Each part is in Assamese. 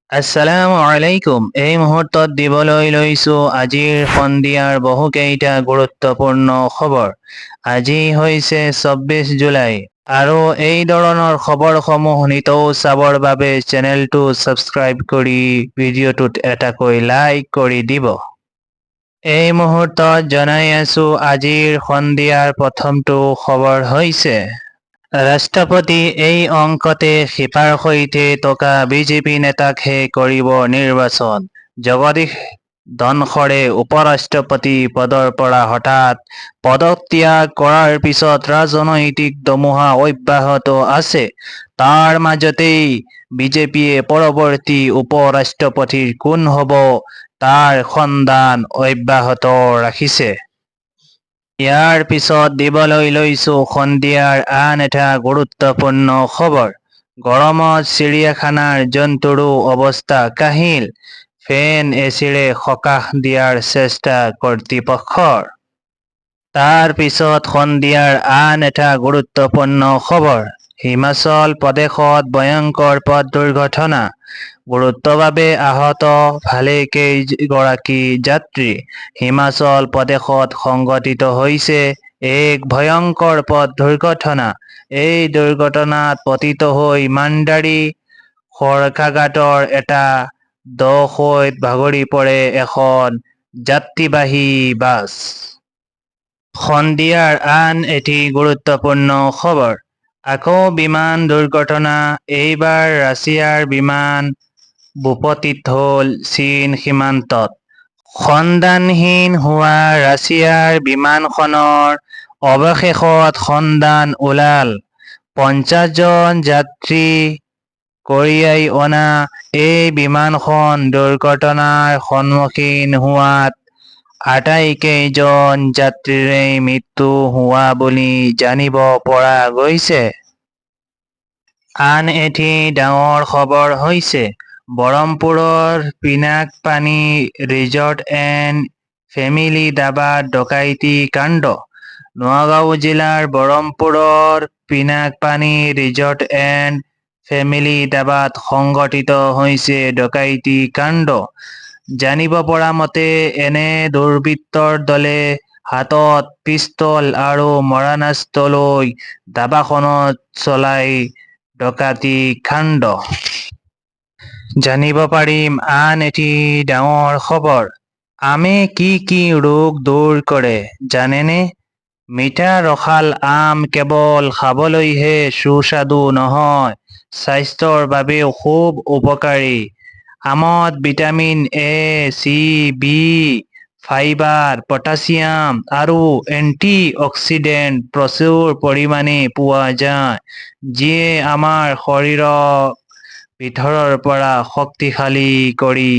আসসালামু আলাইকুম। এই মুহূৰ্তত দিবলৈ লৈছোঁ আজিৰ সন্ধিয়াৰ বহুকেইটা গুৰুত্বপূৰ্ণ খবৰ। আজি হৈছে ২৪ জুলাই আৰু এই ধৰণৰ খবৰসমূহ নিতৌ চাবৰ বাবে চেনেলটো ছাবস্ক্ৰাইব কৰি ভিডিঅ'টোত এটাকৈ লাইক কৰি দিব। এই মুহূৰ্তত জনাই আছোঁ আজিৰ সন্ধিয়াৰ প্ৰথমটো খবৰ হৈছে ৰাষ্ট্ৰপতি এই অংকতে শিপাৰ সৈতে থকা বিজেপি নেতাকহে কৰিব নিৰ্বাচন। জগদীশ ধনখৰে উপৰাষ্ট্ৰপতি পদৰ পৰা হঠাৎ পদত্যাগ কৰাৰ পিছত ৰাজনৈতিক ধুমুহা অব্যাহত আছে। তাৰ মাজতেই বিজেপিয়ে পৰৱৰ্তী উপৰাষ্ট্ৰপতিৰ কোন হ'ব তাৰ সন্ধান অব্যাহত ৰাখিছে। ইয়াৰ পিছত দিবলৈ লৈছোঁ সন্ধিয়াৰ আন এটা গুৰুত্বপূৰ্ণ খবৰ। গৰমত চিৰিয়াখানাৰ জন্তুৰো অৱস্থা কাহিল। ফেন এচিৰে সকাহ দিয়াৰ চেষ্টা কৰ্তৃপক্ষৰ। তাৰ পিছত সন্ধিয়াৰ আন এটা গুৰুত্বপূৰ্ণ খবৰ। হিমাচল প্ৰদেশত ভয়ংকৰ পথ দুৰ্ঘটনা। গুৰুতৰভাৱে আহত ভালেকেইগৰাকী যাত্ৰী। হিমাচল প্ৰদেশত সংঘটিত হৈছে এক ভয়ংকৰ পথ দুৰ্ঘটনা। এই দুৰ্ঘটনাত পতিত হৈ মাণ্ডাৰী সৰকাঘাটৰ এটা দ-সৈত ভাগৰি পৰে এখন যাত্ৰীবাহী বাছ। সন্ধিয়াৰ আন এটি গুৰুত্বপূৰ্ণ খবৰ। আকৌ বিমান দুৰ্ঘটনা। এইবাৰ ৰাছিয়াৰ বিমান ভূপতিত হ'ল চীন সীমান্তত। সন্ধানহীন হোৱা ৰাছিয়াৰ বিমানখনৰ অৱশেষত সন্ধান ওলাল। ৫০ জন যাত্ৰী কঢ়িয়াই অনা এই বিমানখন দুৰ্ঘটনাৰ সন্মুখীন হোৱাত আটাইকেইজন যাত্ৰীৰে মৃত্যু হোৱা বুলি জানিব পৰা গৈছে। আন এটি ডাঙৰ খবৰ হৈছে বহৰমপুৰৰ পিনাকপানী ৰিজৰ্ট এণ্ড ফেমিলি ধাবাত ডকাইতি কাণ্ড। নগাঁও জিলাৰ বহৰমপুৰৰ পিনাকপানী ৰিজৰ্ট এণ্ড ফেমিলি ধাবাত সংঘটিত হৈছে ডকাইতি কাণ্ড। জানিব পৰা মতে এনে দুৰ্বৃত্তৰ দলে হাতত পিষ্টল আৰু মাৰণাস্ত্ৰ লৈ ধাবাখনত চলায় ডকাইতি কাণ্ড। জানিব পাৰিম আন এটি ডাঙৰ খবৰ। আমে কি কি ৰোগ দূৰ কৰে জানেনে? মিঠা ৰসাল আম কেৱল খাবলৈহে সুস্বাদু নহয়, স্বাস্থ্যৰ বাবেও খুব উপকাৰী। আমত vitamin A, C, B, fibre, potassium আৰু এন্টি-অক্সিডেণ্ট প্ৰচুৰ পৰিমাণে পোৱা যায়, যিয়ে আমাৰ শৰীৰক ভিতৰৰ পৰা শক্তিশালী কৰি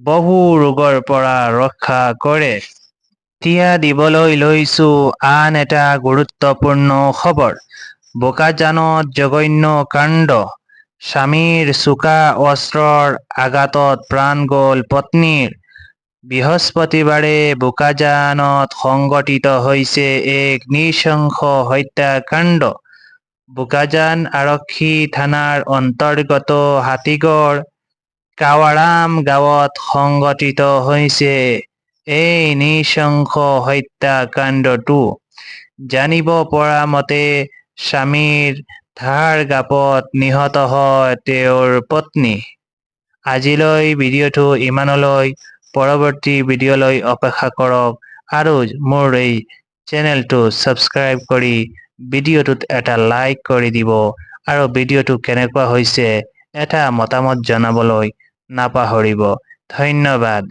বহু ৰোগৰ পৰা ৰক্ষা কৰে। এতিয়া দিবলৈ লৈছোঁ আন এটা গুৰুত্বপূৰ্ণ খবৰ। বোকাজানত জঘন্য কাণ্ড। স্বামীৰ চোকা অস্ত্ৰৰ আঘাতত প্ৰাণ গ'ল পত্নীৰ। বৃহস্পতিবাৰে বোকাজানত সংঘটিত হৈছে এক নৃশংস হত্যাকাণ্ড। বোকাজান আৰক্ষী থানাৰ অন্তৰ্গত হাতীগড় কাৱাৰাম গাঁৱত সংঘটিত হৈছে এই নৃশংস হত্যাকাণ্ডটো। জানিব পৰা মতে স্বামীৰ ধাৰঘাপত নিহত হয় তেওঁৰ পত্নী। আজিলৈ ভিডিঅ'টো ইমানলৈ। পৰৱৰ্তী ভিডিঅ'লৈ অপেক্ষা কৰক আৰু মোৰ এই চেনেলটো ছাবস্ক্ৰাইব কৰি ভিডিঅ'টোত এটা লাইক কৰি দিব আৰু ভিডিঅ'টো কেনেকুৱা হৈছে এটা মতামত জনাবলৈ নাপাহৰিব। ধন্যবাদ।